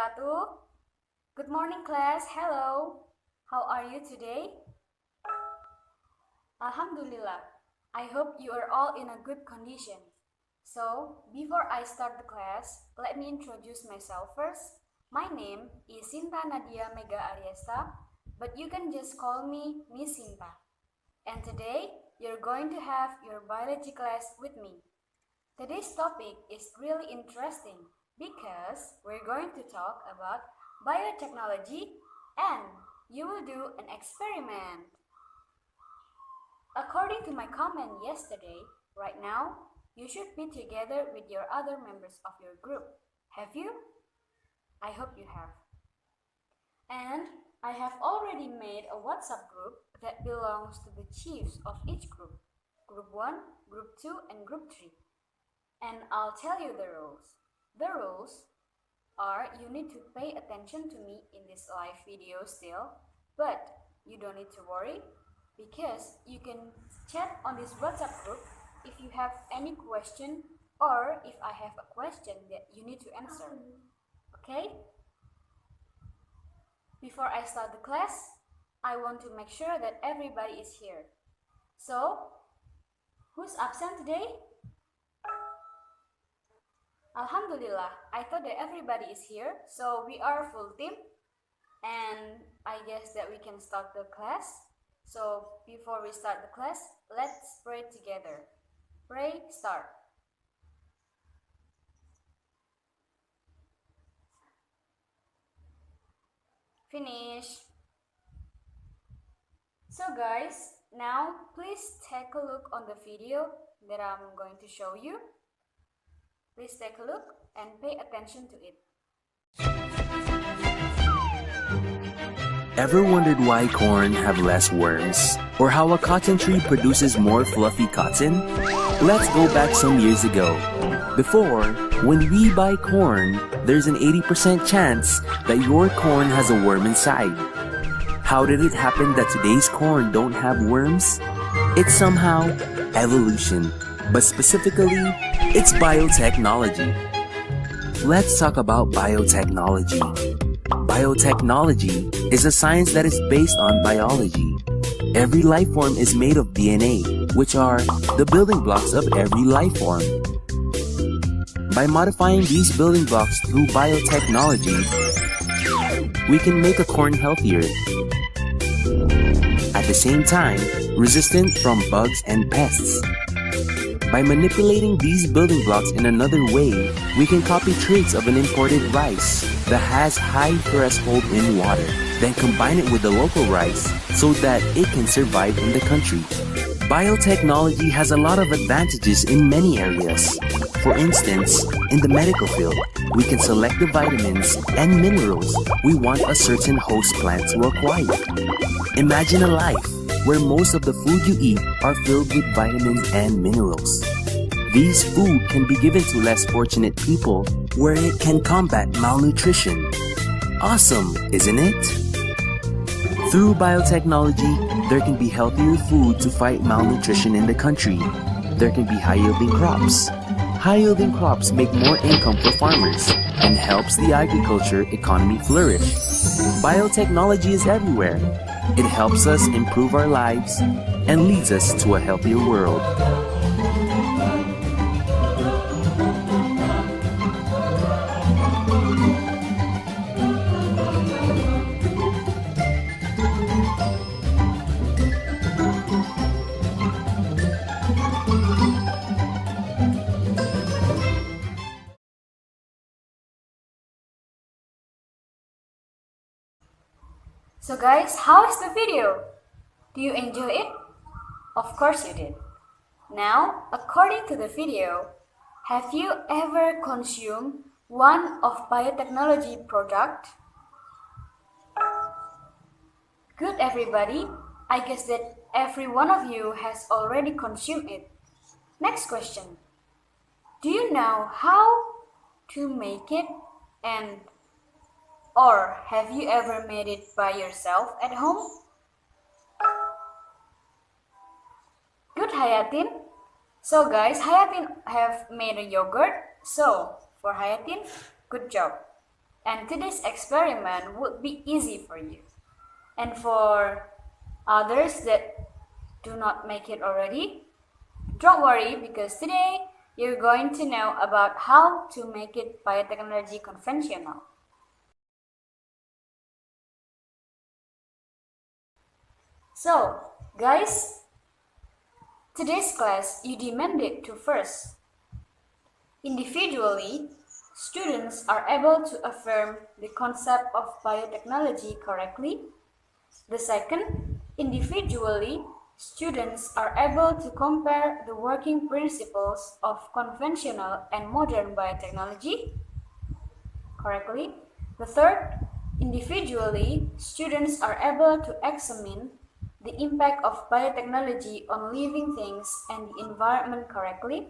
wabarakatuh. Good morning class, hello. How are you today? Alhamdulillah, I hope you are all in a good condition. So, before I start the class, let me introduce myself first. My name is Shinta Nadya Mega Ariesta, but you can just call me Miss Shinta. And today, you're going to have your biology class with me. Today's topic is really interesting because we're going to talk about biotechnology and you will do an experiment. According to my comment yesterday, right now, you should be together with your other members of your group. Have you? I hope you have. And I have already made a WhatsApp group that belongs to the chiefs of each group. Group 1, Group 2, and Group 3. And I'll tell you the rules. The rules are you need to pay attention to me in this live video still, but you don't need to worry because you can chat on this WhatsApp group if you have any question or if I have a question that you need to answer. Okay? Before I start the class, I want to make sure that everybody is here. So, who's absent today? Alhamdulillah, I thought that everybody is here, so we are a full team, and I guess that we can start the class. So before we start the class, let's pray together. Pray, start. Finish. So guys, now please take a look on the video that I'm going to show you. Please take a look and pay attention to it. Ever wondered why corn have less worms? Or how a cotton tree produces more fluffy cotton? Let's go back some years ago. Before, when we buy corn, there's an 80% chance that your corn has a worm inside. How did it happen that today's corn don't have worms? It's somehow evolution, but specifically, it's biotechnology. Let's talk about biotechnology. Biotechnology is a science that is based on biology. Every life form is made of DNA, which are the building blocks of every life form. By modifying these building blocks through biotechnology, we can make a corn healthier. At the same time, resistant from bugs and pests. By manipulating these building blocks in another way, we can copy traits of an imported rice that has high threshold in water, then combine it with the local rice so that it can survive in the country. Biotechnology has a lot of advantages in many areas. For instance, in the medical field, we can select the vitamins and minerals we want a certain host plant to acquire. Imagine a life where most of the food you eat are filled with vitamins and minerals. These food can be given to less fortunate people where it can combat malnutrition. Awesome, isn't it? Through biotechnology, there can be healthier food to fight malnutrition in the country. There can be high-yielding crops. High-yielding crops make more income for farmers and helps the agriculture economy flourish. Biotechnology is everywhere. It helps us improve our lives and leads us to a healthier world. So guys, how is the video? Do you enjoy it? Of course you did. Now, according to the video, have you ever consumed one of biotechnology product? Good everybody, I guess that every one of you has already consumed it. Next question. Do you know how to make it and or have you ever made it by yourself at home? Good Hayatin. So guys, Hayatin have made a yogurt. So for Hayatin, good job. And today's experiment would be easy for you. And for others that do not make it already, don't worry, because today you're going to know about how to make it biotechnology conventional. So, guys, today's class you demanded to first. Individually, students are able to affirm the concept of biotechnology correctly. The second, individually, students are able to compare the working principles of conventional and modern biotechnology correctly. The third, individually, students are able to examine the impact of biotechnology on living things and the environment correctly.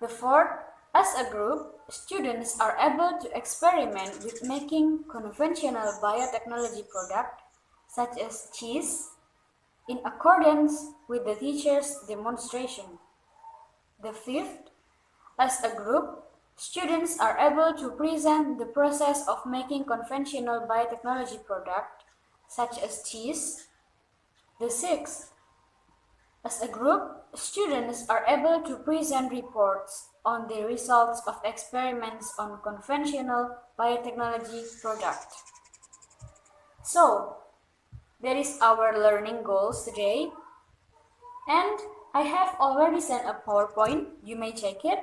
The fourth, as a group, students are able to experiment with making conventional biotechnology products such as cheese in accordance with the teacher's demonstration. The fifth, as a group, students are able to present the process of making conventional biotechnology products such as cheese. The sixth, as a group, students are able to present reports on the results of experiments on conventional biotechnology products. So, that is our learning goals today. And I have already sent a PowerPoint, you may check it.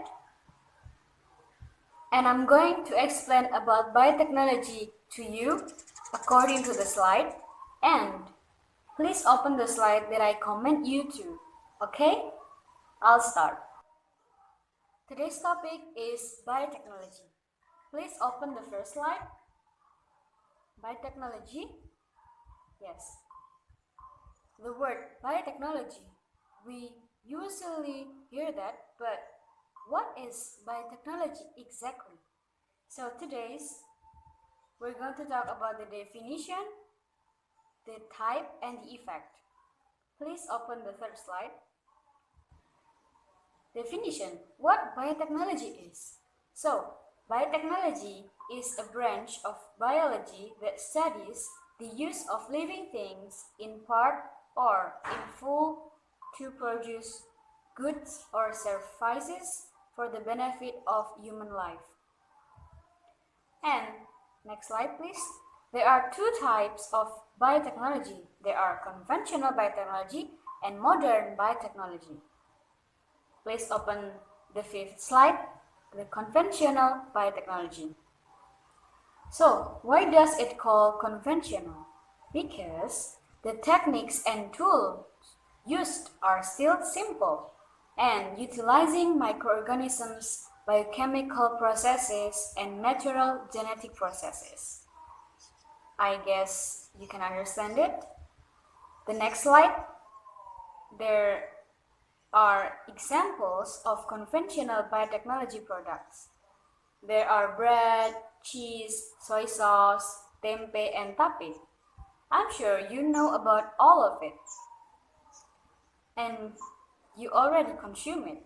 And I'm going to explain about biotechnology to you according to the slide. And please open the slide that I comment you to. Okay? I'll start. Today's topic is biotechnology. Please open the first slide. Biotechnology. Yes. The word biotechnology, we usually hear that, but what is biotechnology exactly? So we're going to talk about the definition, the type, and the effect. Please open the third slide. Definition: what biotechnology is. So, biotechnology is a branch of biology that studies the use of living things in part or in full to produce goods or services for the benefit of human life. And next slide, please. There are two types of biotechnology. There are conventional biotechnology and modern biotechnology. Please open the fifth slide, the conventional biotechnology. So, why does it call conventional? Because the techniques and tools used are still simple and utilizing microorganisms, biochemical processes, and natural genetic processes. I guess you can understand it. The next slide. There are examples of conventional biotechnology products. There are bread, cheese, soy sauce, tempeh, and tape. I'm sure you know about all of it. And you already consume it.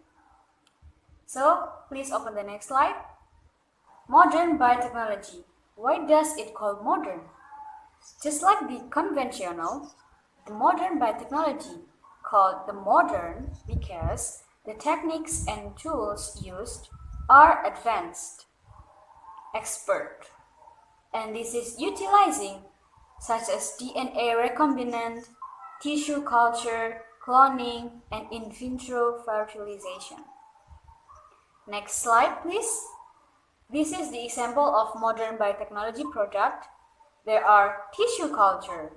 So, please open the next slide. Modern biotechnology. Why does it call modern? Just like the conventional, the modern biotechnology called the modern because the techniques and tools used are advanced, expert, and this is utilizing such as DNA recombinant, tissue culture, cloning, and in vitro fertilization. Next slide, please. This is the example of modern biotechnology product. There are tissue culture.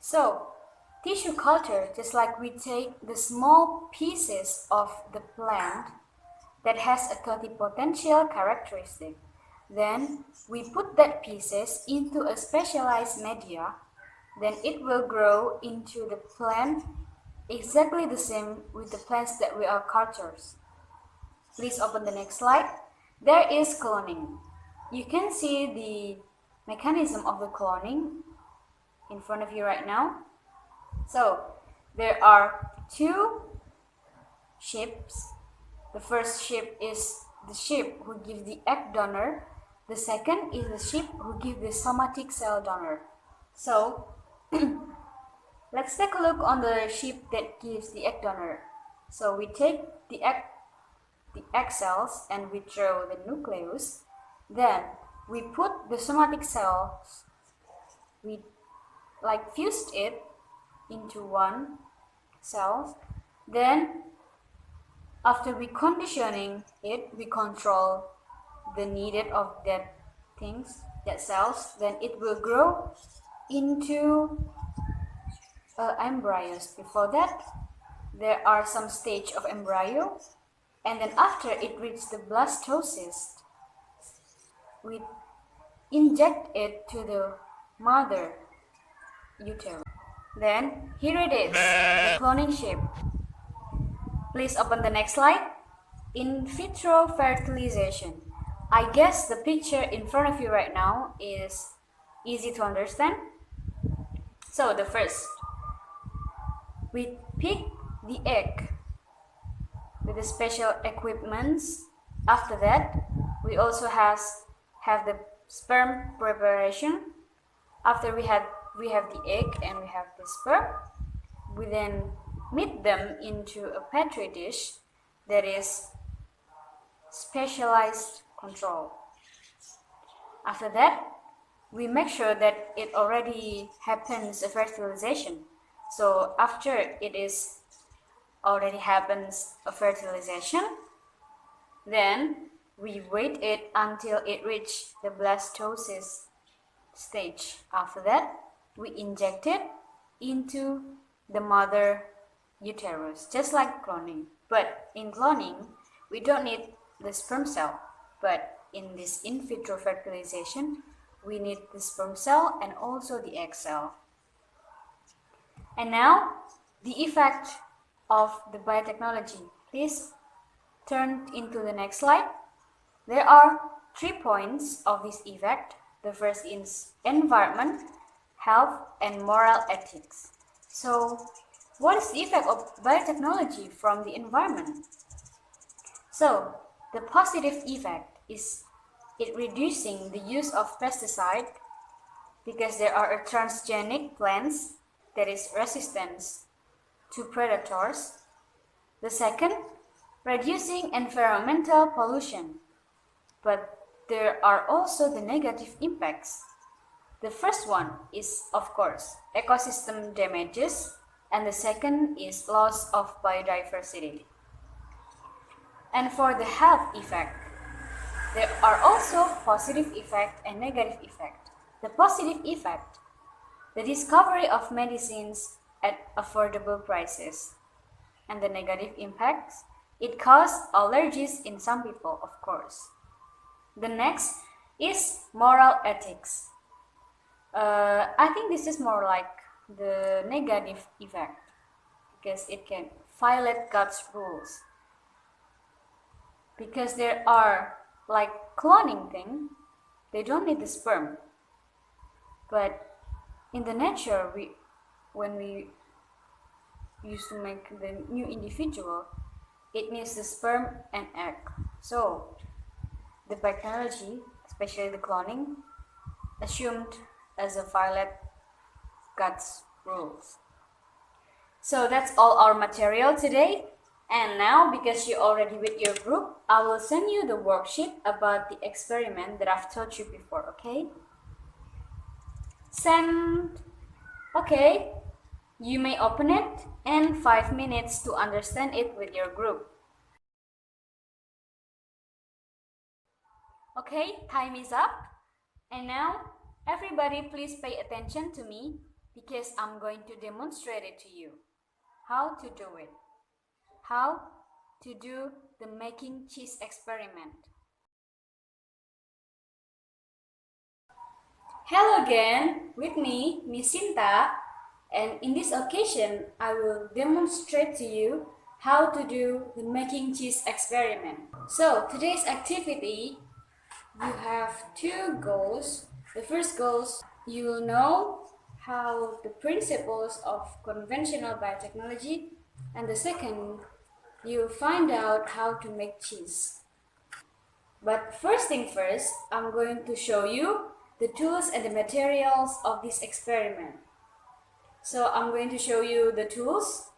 So, tissue culture, just like we take the small pieces of the plant that has a potential characteristic, then we put that pieces into a specialized media, then it will grow into the plant exactly the same with the plants that we are cultures. Please open the next slide. There is cloning. You can see the mechanism of the cloning in front of you right now. So, there are two ships. The first ship is the sheep who gives the egg donor. The second is the sheep who gives the somatic cell donor. So let's take a look on the sheep that gives the egg donor. So we take the egg cells and we throw the nucleus. Then we put the somatic cells, we fused it into one cell. Then after we conditioning it, we control the needed of that cells, then it will grow into embryos. Before that, there are some stage of embryo, and then after it reaches the blastocyst, we inject it to the mother uterus. Then here it is, the cloning sheep. Please open the next slide. In vitro fertilization. I guess the picture in front of you right now is easy to understand. So the first, we pick the egg with the special equipments. After that, we also have the sperm preparation. After we have the egg and we have the sperm, we then meet them into a petri dish that is specialized control. After that, we make sure that it already happens a fertilization. So after it is already happens a fertilization, then we wait it until it reaches the blastocyst stage. After that, we inject it into the mother uterus, just like cloning. But in cloning, we don't need the sperm cell. But in this in vitro fertilization, we need the sperm cell and also the egg cell. And now, the effect of the biotechnology. Please turn into the next slide. There are 3 points of this effect. The first is environment, health, and moral ethics. So, what is the effect of biotechnology from the environment? So, the positive effect is it reducing the use of pesticide because there are transgenic plants that is resistant to predators. The second, reducing environmental pollution. But there are also the negative impacts. The first one is, of course, ecosystem damages, and the second is loss of biodiversity. And for the health effect, there are also positive effect and negative effect. The positive effect, the discovery of medicines at affordable prices. And the negative impacts, it causes allergies in some people, of course. The next is moral ethics. I think this is more like the negative effect because it can violate God's rules. Because there are like cloning thing, they don't need the sperm. But in the nature, when we used to make the new individual, it needs the sperm and egg. So the technology, especially the cloning, assumed as a violate God's rules. So that's all our material today. And now, because you're already with your group, I will send you the worksheet about the experiment that I've taught you before, okay? Send. Okay, you may open it and 5 minutes to understand it with your group. Okay, time is up. And now, everybody please pay attention to me because I'm going to demonstrate it to you. How to do it. How to do the making cheese experiment. Hello again, with me, Miss Shinta, and in this occasion, I will demonstrate to you how to do the making cheese experiment. So, today's activity, you have 2 goals. The first goal, you will know how the principles of conventional biotechnology, and the second, you find out how to make cheese. But first thing first, I'm going to show you the tools and the materials of this experiment. So I'm going to show you the tools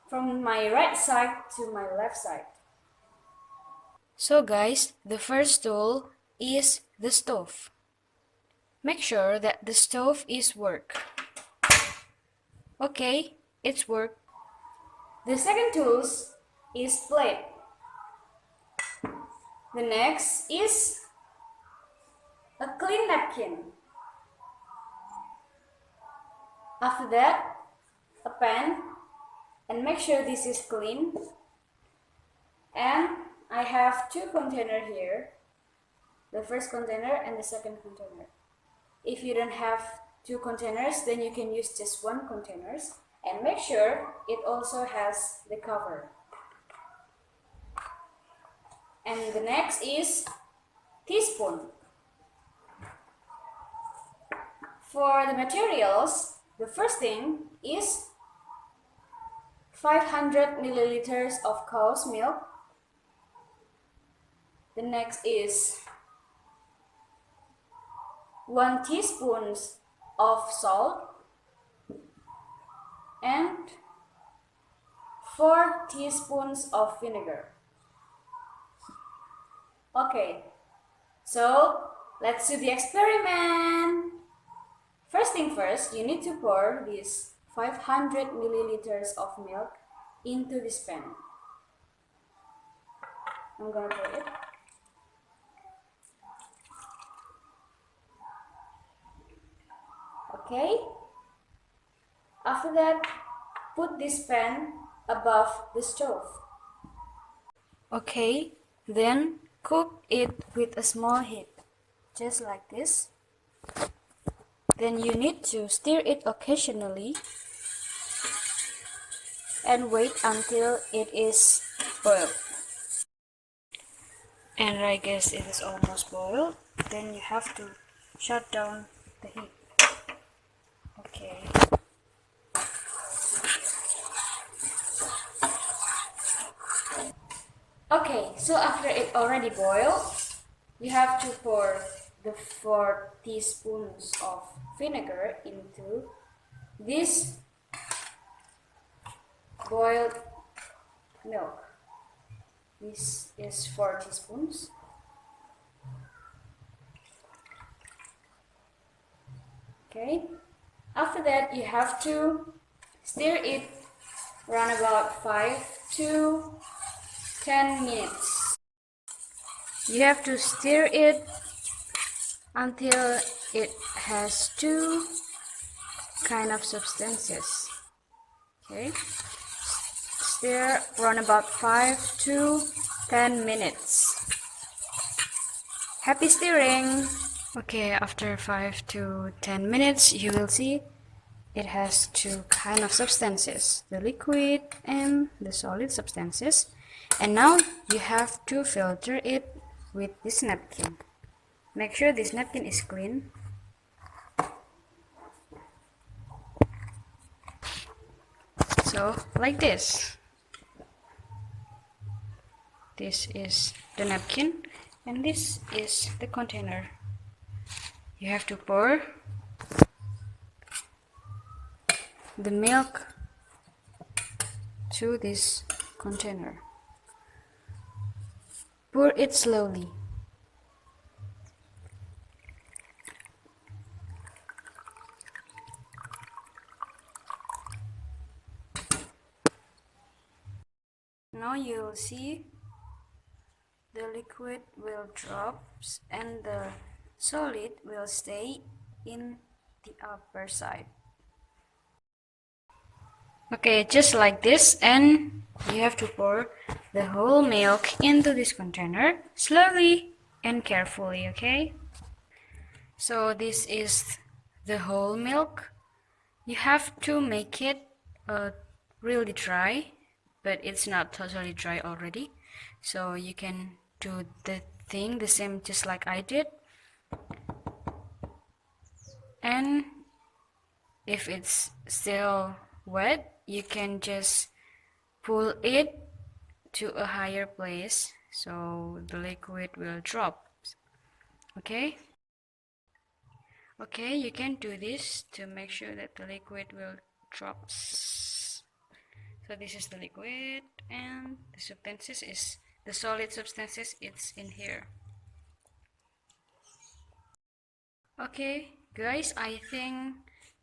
from my right side to my left side. So guys, the first tool is the stove. Make sure that the stove is work. Okay, it's work. The second tool is plate. The next is a clean napkin. After that, a pan, and make sure this is clean. And I have two containers here, the first container and the second container. If you don't have two containers, then you can use just one container, and make sure it also has the cover. And the next is teaspoon. For the materials, the first thing is 500 milliliters of cow's milk. The next is 1 teaspoon of salt and 4 teaspoons of vinegar. Okay, so let's do the experiment. First thing first, you need to pour this 500 milliliters of milk into this pan. I'm gonna pour it. Okay. After that, put this pan above the stove. Okay, then cook it with a small heat, just like this. Then you need to stir it occasionally and wait until it is boiled. And I guess it is almost boiled. Then you have to shut down the heat. Okay. Okay, so after it already boiled, you have to pour the 4 teaspoons of vinegar into this boiled milk. This is 4 teaspoons. Okay. After that, you have to stir it around about 5 to 10 minutes. You have to stir it until it has 2 kind of substances. Okay. Stir around about 5 to 10 minutes. Happy stirring! Okay, after 5 to 10 minutes, you will see it has 2 kind of substances, the liquid and the solid substances. And now you have to filter it with this napkin. Make sure this napkin is clean. So, like this. This is the napkin and this is the container. You have to pour the milk to this container. Pour it slowly. Now you will see the liquid will drop and the solid will stay in the upper side. Okay, just like this, and you have to pour the whole milk into this container slowly and carefully, okay? So this is the whole milk. You have to make it really dry, but it's not totally dry already. So you can do the thing the same just like I did. And if it's still wet, you can just pull it to a higher place so the liquid will drop. Okay, you can do this to make sure that the liquid will drop. So this is the liquid, and the solid substances, it's in here. Okay guys, I think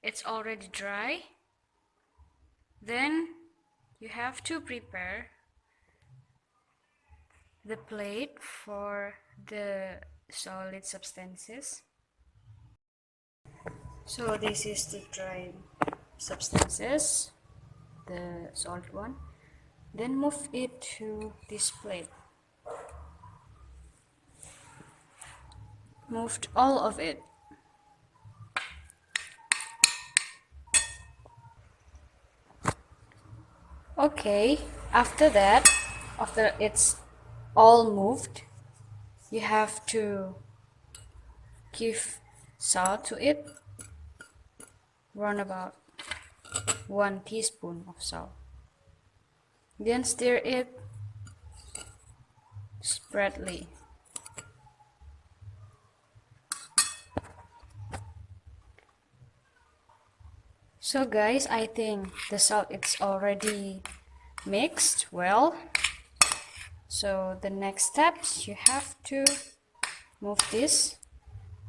it's already dry. Then you have to prepare the plate for the solid substances. So this is the dry substances, the solid one. Then move it to this plate. Moved all of it. Okay, after it's all moved, you have to give salt to it, round about 1 teaspoon of salt. Then stir it spreadly. So guys, I think the salt is already mixed well. So the next steps, you have to move this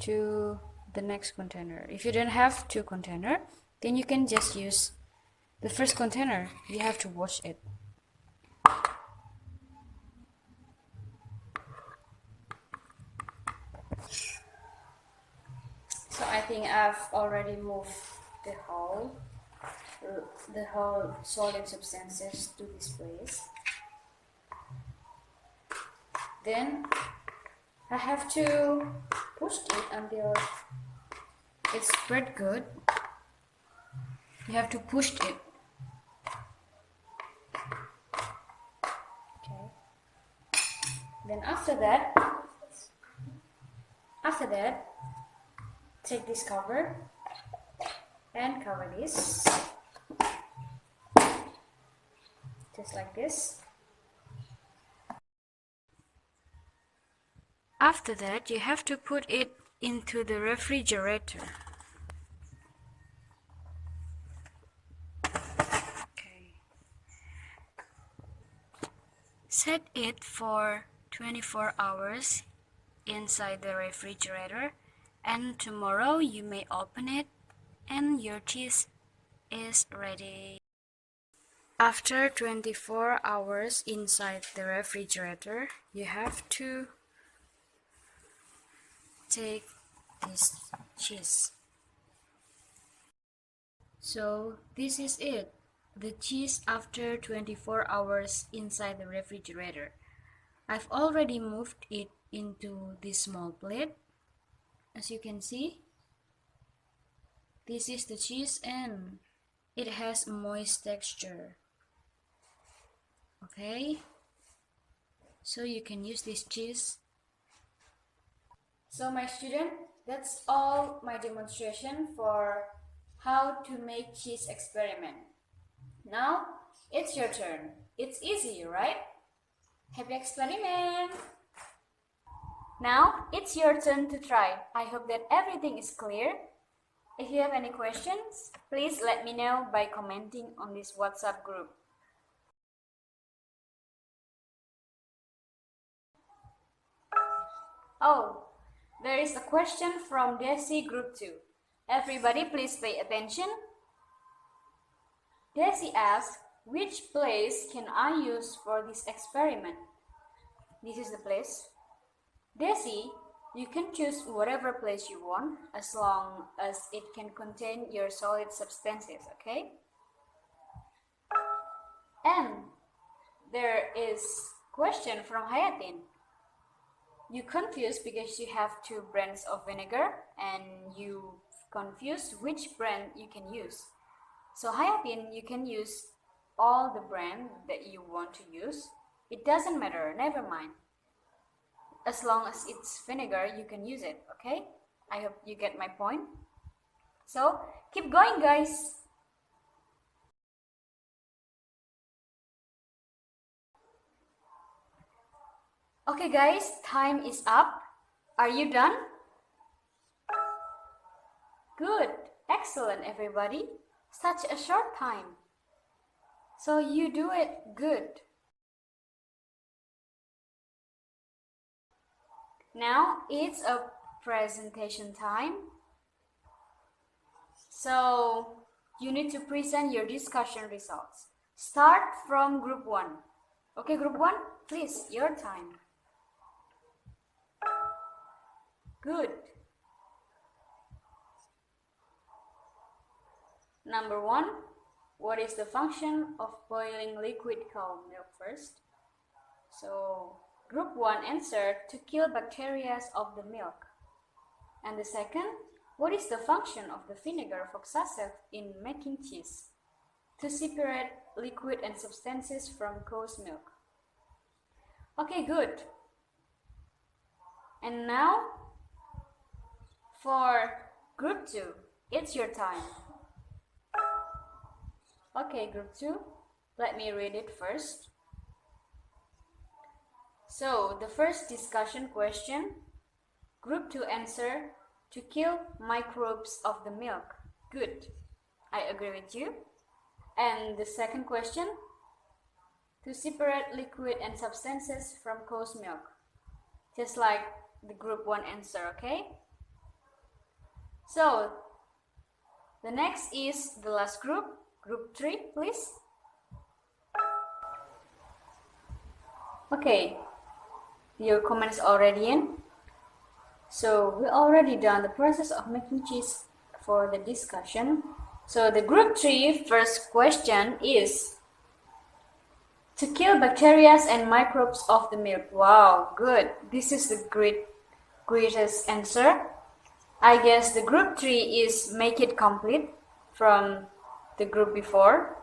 to the next container. If you don't have 2 containers, then you can just use the first container. You have to wash it. So I think I've already moved the whole solid substances to this place. Then I have to push it until it's spread good. You have to push it. Okay. Then after that, take this cover and cover this, just like this. After that, you have to put it into the refrigerator. Okay. Set it for 24 hours inside the refrigerator, and tomorrow you may open it and your cheese is ready. After 24 hours inside the refrigerator, you have to take this cheese. So this is it, the cheese after 24 hours inside the refrigerator. I've already moved it into this small plate. As you can see, this is the cheese and it has a moist texture. Okay, so you can use this cheese. So my student, that's all my demonstration for how to make cheese experiment. Now it's your turn. It's easy, right? Happy experiment! Now it's your turn to try. I hope that everything is clear. If you have any questions, please let me know by commenting on this WhatsApp group. Oh, there is a question from Desi Group 2. Everybody please pay attention. Desi asks, which place can I use for this experiment? This is the place. Desi, you can choose whatever place you want as long as it can contain your solid substances, okay? And there is question from Hayatin. You confused because you have 2 brands of vinegar and you confused which brand you can use. So Hayatin, you can use all the brand that you want to use. It doesn't matter, never mind. As long as it's vinegar, you can use it, okay? I hope you get my point. So keep going, guys. Okay guys, time is up. Are you done? Good. Excellent everybody. Such a short time. So you do it good. Now it's a presentation time. So you need to present your discussion results. Start from group 1. Okay, group 1, please, your time. Good. Number 1, what is the function of boiling liquid cow milk first? So group 1 answered to kill bacteria of the milk. And the second, what is the function of the vinegar fluoxacet in making cheese? To separate liquid and substances from cow's milk. Okay, good. And now for group 2, it's your time. Okay, group 2, let me read it first. So the first discussion question, group 2 answer to kill microbes of the milk. Good, I agree with you. And the second question, to separate liquid and substances from cow's milk. Just like the group 1 answer, okay? So the next is the last group, group 3, please. Okay, your comments already in. So we already done the process of making cheese for the discussion. So the group 3 first question is to kill bacteria and microbes of the milk. Wow, good. This is the greatest answer. I guess the group 3 is make it complete from the group before.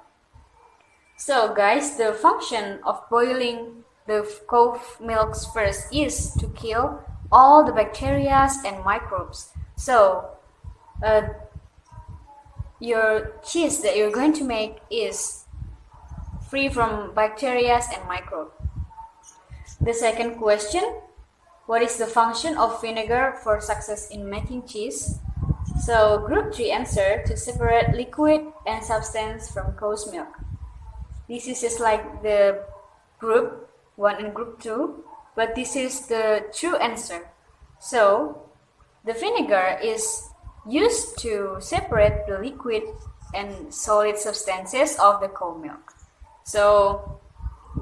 So guys, the function of boiling the cow milks first is to kill all the bacteria and microbes. So your cheese that you're going to make is free from bacteria and microbes. The second question, what is the function of vinegar for success in making cheese? So group 3 answer to separate liquid and substance from cow's milk. This is just like the group 1 and group 2, but this is the true answer. So the vinegar is used to separate the liquid and solid substances of the cow milk. So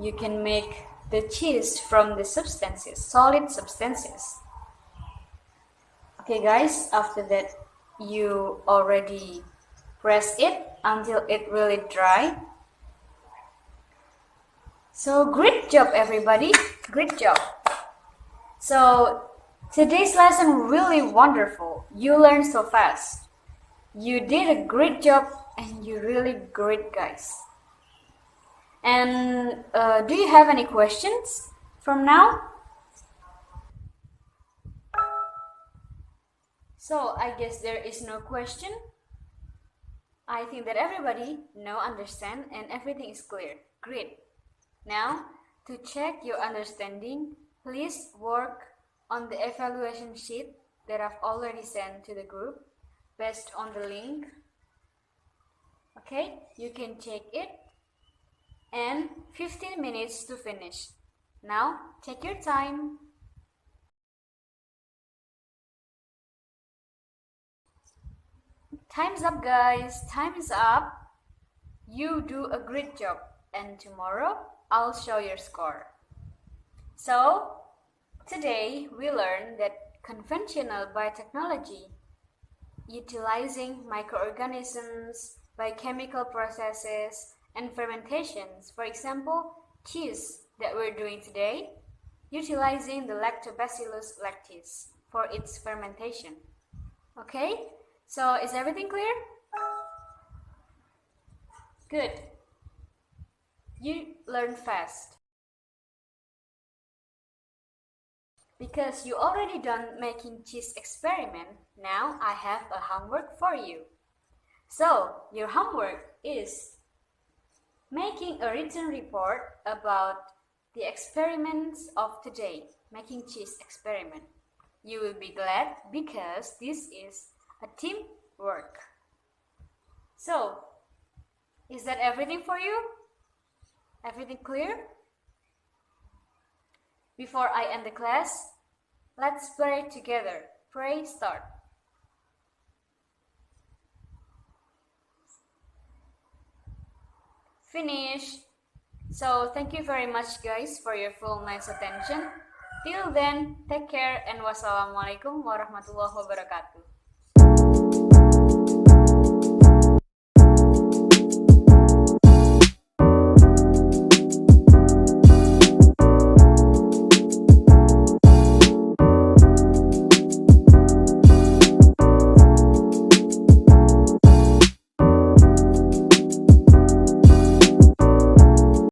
you can make the cheese from the substances, solid substances. Okay guys, after that you already press it until it really dry. So great job everybody, great job. So today's lesson really wonderful. You learned so fast. You did a great job and you're really great guys. And do you have any questions from now? So I guess there is no question. I think that everybody know, understand, and everything is clear. Great. Now, to check your understanding, please work on the evaluation sheet that I've already sent to the group based on the link. Okay, you can check it. And 15 minutes to finish. Now, take your time. Time's up guys, time is up. You do a great job and tomorrow I'll show your score. So, today we learned that conventional biotechnology, utilizing microorganisms, biochemical processes, and fermentations, for example, cheese that we're doing today, utilizing the Lactobacillus lactis for its fermentation. Okay, so is everything clear? Good. You learn fast. Because you already done making cheese experiment, now I have a homework for you. So, your homework is making a written report about the experiments of today, making cheese experiment. You will be glad because this is a team work. So, is that everything for you? Everything clear? Before I end the class, let's pray together. Pray start. Finish. So thank you very much guys for your full night's attention. Till then, take care and wassalamualaikum warahmatullahi wabarakatuh.